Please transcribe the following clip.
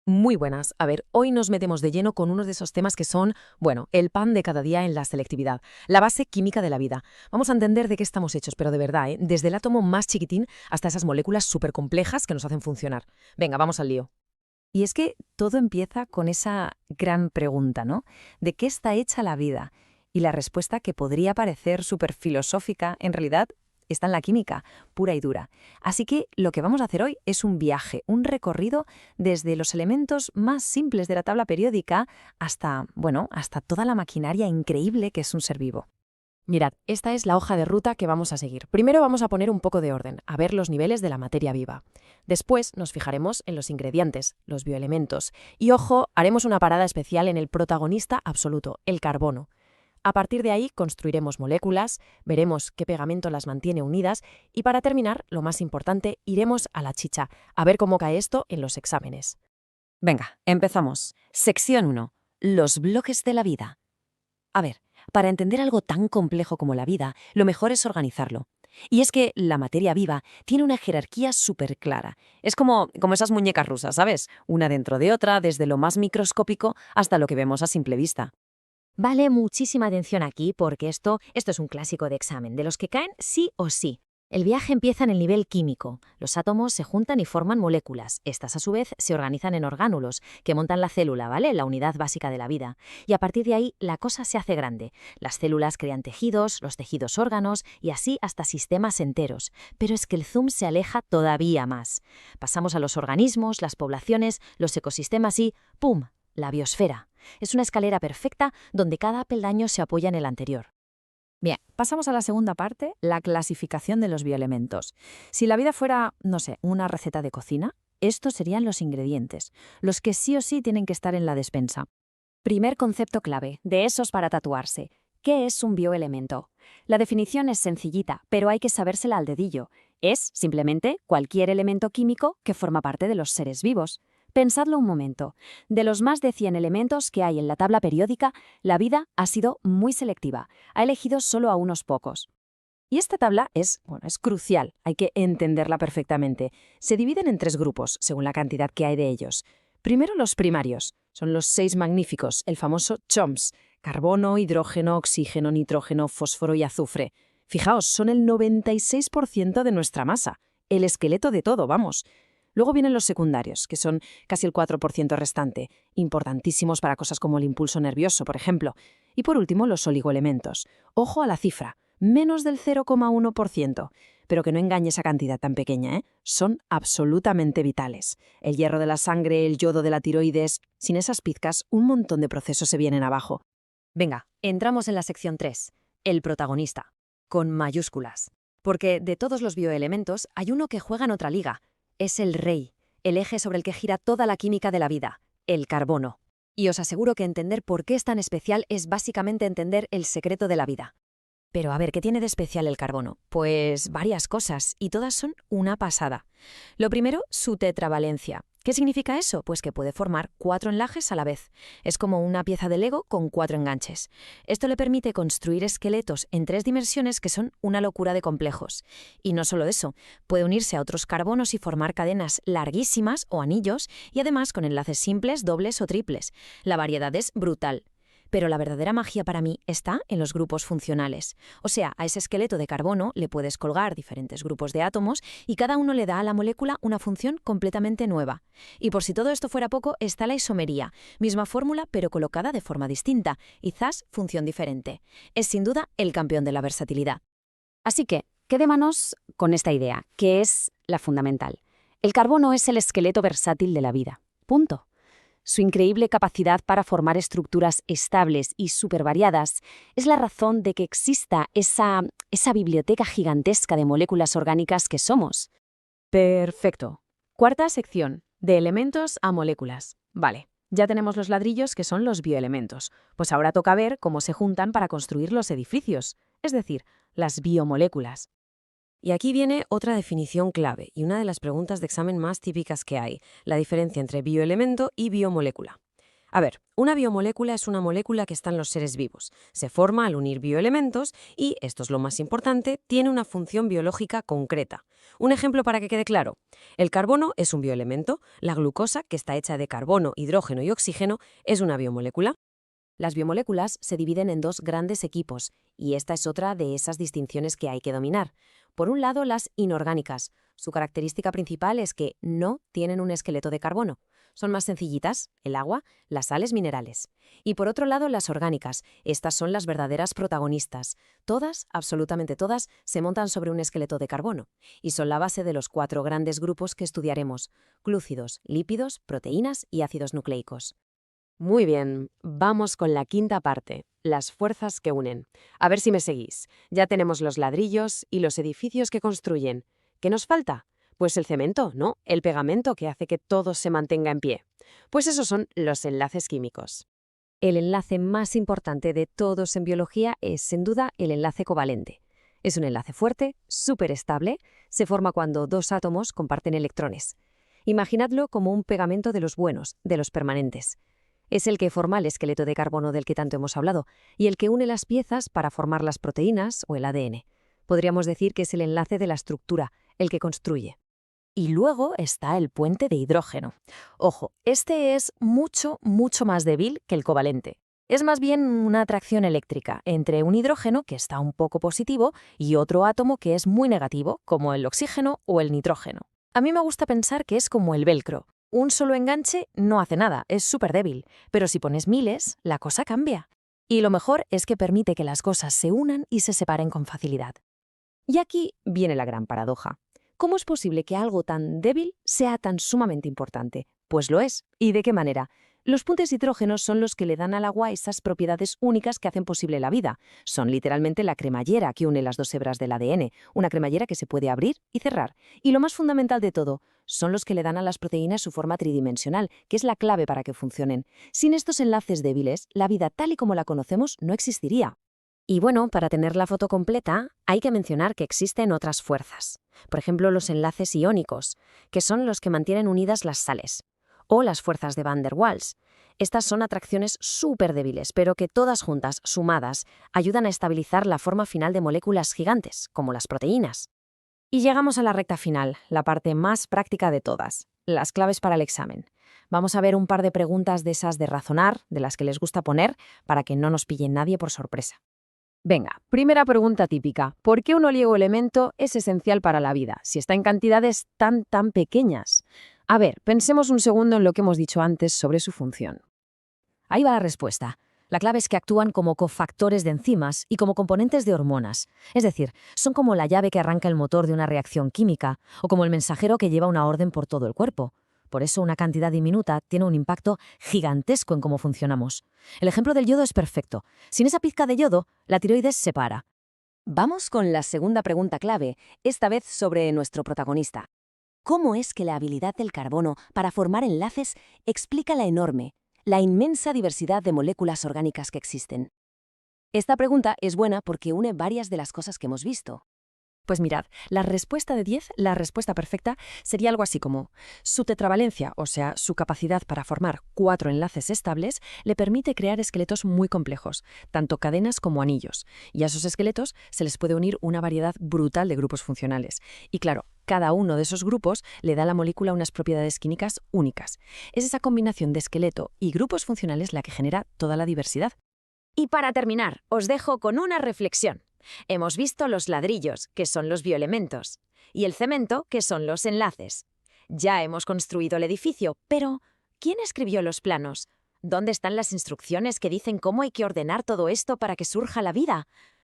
Muy buenas. A ver, hoy nos metemos de lleno con uno de esos temas que son, bueno, el pan de cada día en la selectividad, la base química de la vida. Vamos a entender de qué estamos hechos, pero de verdad, ¿eh? Desde el átomo más chiquitín hasta esas moléculas súper complejas que nos hacen funcionar. Venga, vamos al lío. Y es que todo empieza con esa gran pregunta, ¿no? ¿De qué está hecha la vida? Y la respuesta, que podría parecer súper filosófica, en realidad está en la química, pura y dura. Así que lo que vamos a hacer hoy es un viaje, un recorrido desde los elementos más simples de la tabla periódica hasta, bueno, hasta toda la maquinaria increíble que es un ser vivo. Mirad, esta es la hoja de ruta que vamos a seguir. Primero vamos a poner un poco de orden, a ver los niveles de la materia viva. Después nos fijaremos en los ingredientes, los bioelementos. Y ojo, haremos una parada especial en el protagonista absoluto, el carbono. A partir de ahí construiremos moléculas, veremos qué pegamento las mantiene unidas y para terminar, lo más importante, iremos a la chicha, a ver cómo cae esto en los exámenes. Venga, empezamos. Sección 1. Los bloques de la vida. A ver, para entender algo tan complejo como la vida, lo mejor es organizarlo. Y es que la materia viva tiene una jerarquía súper clara. Es como esas muñecas rusas, ¿sabes? Una dentro de otra, desde lo más microscópico hasta lo que vemos a simple vista. Vale muchísima atención aquí porque esto es un clásico de examen, de los que caen sí o sí. El viaje empieza en el nivel químico. Los átomos se juntan y forman moléculas. Estas, a su vez, se organizan en orgánulos, que montan la célula, ¿vale? La unidad básica de la vida. Y a partir de ahí, la cosa se hace grande. Las células crean tejidos, los tejidos órganos, y así hasta sistemas enteros. Pero es que el zoom se aleja todavía más. Pasamos a los organismos, las poblaciones, los ecosistemas y ¡pum!, la biosfera. Es una escalera perfecta donde cada peldaño se apoya en el anterior. Bien, pasamos a la segunda parte, la clasificación de los bioelementos. Si la vida fuera, no sé, una receta de cocina, estos serían los ingredientes, los que sí o sí tienen que estar en la despensa. Primer concepto clave, de esos para tatuarse. ¿Qué es un bioelemento? La definición es sencillita, pero hay que sabérsela al dedillo. Es, simplemente, cualquier elemento químico que forma parte de los seres vivos. Pensadlo un momento. De los más de 100 elementos que hay en la tabla periódica, la vida ha sido muy selectiva. Ha elegido solo a unos pocos. Y esta tabla es crucial, hay que entenderla perfectamente. Se dividen en 3 grupos, según la cantidad que hay de ellos. Primero los primarios, son los 6 magníficos, el famoso CHOMS, carbono, hidrógeno, oxígeno, nitrógeno, fósforo y azufre. Fijaos, son el 96% de nuestra masa, el esqueleto de todo, vamos. Luego vienen los secundarios, que son casi el 4% restante, importantísimos para cosas como el impulso nervioso, por ejemplo. Y por último, los oligoelementos. Ojo a la cifra, menos del 0,1%. Pero que no engañe esa cantidad tan pequeña, ¿eh? Son absolutamente vitales. El hierro de la sangre, el yodo de la tiroides. Sin esas pizcas, un montón de procesos se vienen abajo. Venga, entramos en la sección 3, el protagonista, con mayúsculas. Porque de todos los bioelementos hay uno que juega en otra liga. Es el rey, el eje sobre el que gira toda la química de la vida, el carbono. Y os aseguro que entender por qué es tan especial es básicamente entender el secreto de la vida. Pero a ver, ¿qué tiene de especial el carbono? Pues varias cosas, y todas son una pasada. Lo primero, su tetravalencia. ¿Qué significa eso? Pues que puede formar 4 enlajes a la vez. Es como una pieza de Lego con 4 enganches. Esto le permite construir esqueletos en 3 dimensiones que son una locura de complejos. Y no solo eso, puede unirse a otros carbonos y formar cadenas larguísimas o anillos, y además con enlaces simples, dobles o triples. La variedad es brutal. Pero la verdadera magia para mí está en los grupos funcionales. O sea, a ese esqueleto de carbono le puedes colgar diferentes grupos de átomos y cada uno le da a la molécula una función completamente nueva. Y por si todo esto fuera poco, está la isomería, misma fórmula pero colocada de forma distinta, y zas, función diferente. Es sin duda el campeón de la versatilidad. Así que, quedémonos con esta idea, que es la fundamental. El carbono es el esqueleto versátil de la vida. Punto. Su increíble capacidad para formar estructuras estables y supervariadas es la razón de que exista esa biblioteca gigantesca de moléculas orgánicas que somos. Perfecto. Cuarta sección, de elementos a moléculas. Vale, ya tenemos los ladrillos que son los bioelementos. Pues ahora toca ver cómo se juntan para construir los edificios, es decir, las biomoléculas. Y aquí viene otra definición clave y una de las preguntas de examen más típicas que hay, la diferencia entre bioelemento y biomolécula. A ver, una biomolécula es una molécula que está en los seres vivos. Se forma al unir bioelementos y, esto es lo más importante, tiene una función biológica concreta. Un ejemplo para que quede claro. El carbono es un bioelemento, la glucosa, que está hecha de carbono, hidrógeno y oxígeno, es una biomolécula. Las biomoléculas se dividen en dos grandes equipos, y esta es otra de esas distinciones que hay que dominar. Por un lado, las inorgánicas. Su característica principal es que no tienen un esqueleto de carbono. Son más sencillitas, el agua, las sales minerales. Y por otro lado, las orgánicas. Estas son las verdaderas protagonistas. Todas, absolutamente todas, se montan sobre un esqueleto de carbono. Y son la base de los 4 grandes grupos que estudiaremos: glúcidos, lípidos, proteínas y ácidos nucleicos. Muy bien, vamos con la quinta parte, las fuerzas que unen. A ver si me seguís. Ya tenemos los ladrillos y los edificios que construyen. ¿Qué nos falta? Pues el cemento, ¿no? El pegamento que hace que todo se mantenga en pie. Pues esos son los enlaces químicos. El enlace más importante de todos en biología es, sin duda, el enlace covalente. Es un enlace fuerte, súper estable, se forma cuando 2 átomos comparten electrones. Imaginadlo como un pegamento de los buenos, de los permanentes. Es el que forma el esqueleto de carbono del que tanto hemos hablado y el que une las piezas para formar las proteínas o el ADN. Podríamos decir que es el enlace de la estructura, el que construye. Y luego está el puente de hidrógeno. Ojo, este es mucho, mucho más débil que el covalente. Es más bien una atracción eléctrica entre un hidrógeno, que está un poco positivo, y otro átomo que es muy negativo, como el oxígeno o el nitrógeno. A mí me gusta pensar que es como el velcro. Un solo enganche no hace nada, es súper débil, pero si pones miles, la cosa cambia. Y lo mejor es que permite que las cosas se unan y se separen con facilidad. Y aquí viene la gran paradoja. ¿Cómo es posible que algo tan débil sea tan sumamente importante? Pues lo es. ¿Y de qué manera? Los puentes de hidrógeno son los que le dan al agua esas propiedades únicas que hacen posible la vida. Son literalmente la cremallera que une las 2 hebras del ADN, una cremallera que se puede abrir y cerrar. Y lo más fundamental de todo, son los que le dan a las proteínas su forma tridimensional, que es la clave para que funcionen. Sin estos enlaces débiles, la vida tal y como la conocemos no existiría. Y bueno, para tener la foto completa, hay que mencionar que existen otras fuerzas. Por ejemplo, los enlaces iónicos, que son los que mantienen unidas las sales. O las fuerzas de Van der Waals. Estas son atracciones súper débiles, pero que todas juntas, sumadas, ayudan a estabilizar la forma final de moléculas gigantes, como las proteínas. Y llegamos a la recta final, la parte más práctica de todas, las claves para el examen. Vamos a ver un par de preguntas de esas de razonar, de las que les gusta poner, para que no nos pille nadie por sorpresa. Venga, primera pregunta típica. ¿Por qué un oligoelemento es esencial para la vida, si está en cantidades tan pequeñas? A ver, pensemos un segundo en lo que hemos dicho antes sobre su función. Ahí va la respuesta. La clave es que actúan como cofactores de enzimas y como componentes de hormonas. Es decir, son como la llave que arranca el motor de una reacción química o como el mensajero que lleva una orden por todo el cuerpo. Por eso una cantidad diminuta tiene un impacto gigantesco en cómo funcionamos. El ejemplo del yodo es perfecto. Sin esa pizca de yodo, la tiroides se para. Vamos con la segunda pregunta clave, esta vez sobre nuestro protagonista. ¿Cómo es que la habilidad del carbono para formar enlaces explica la enorme, la inmensa diversidad de moléculas orgánicas que existen? Esta pregunta es buena porque une varias de las cosas que hemos visto. Pues mirad, la respuesta de 10, la respuesta perfecta, sería algo así como: su tetravalencia, o sea, su capacidad para formar 4 enlaces estables, le permite crear esqueletos muy complejos, tanto cadenas como anillos, y a esos esqueletos se les puede unir una variedad brutal de grupos funcionales. Y claro, cada uno de esos grupos le da a la molécula unas propiedades químicas únicas. Es esa combinación de esqueleto y grupos funcionales la que genera toda la diversidad. Y para terminar, os dejo con una reflexión. Hemos visto los ladrillos, que son los bioelementos, y el cemento, que son los enlaces. Ya hemos construido el edificio, pero ¿quién escribió los planos? ¿Dónde están las instrucciones que dicen cómo hay que ordenar todo esto para que surja la vida?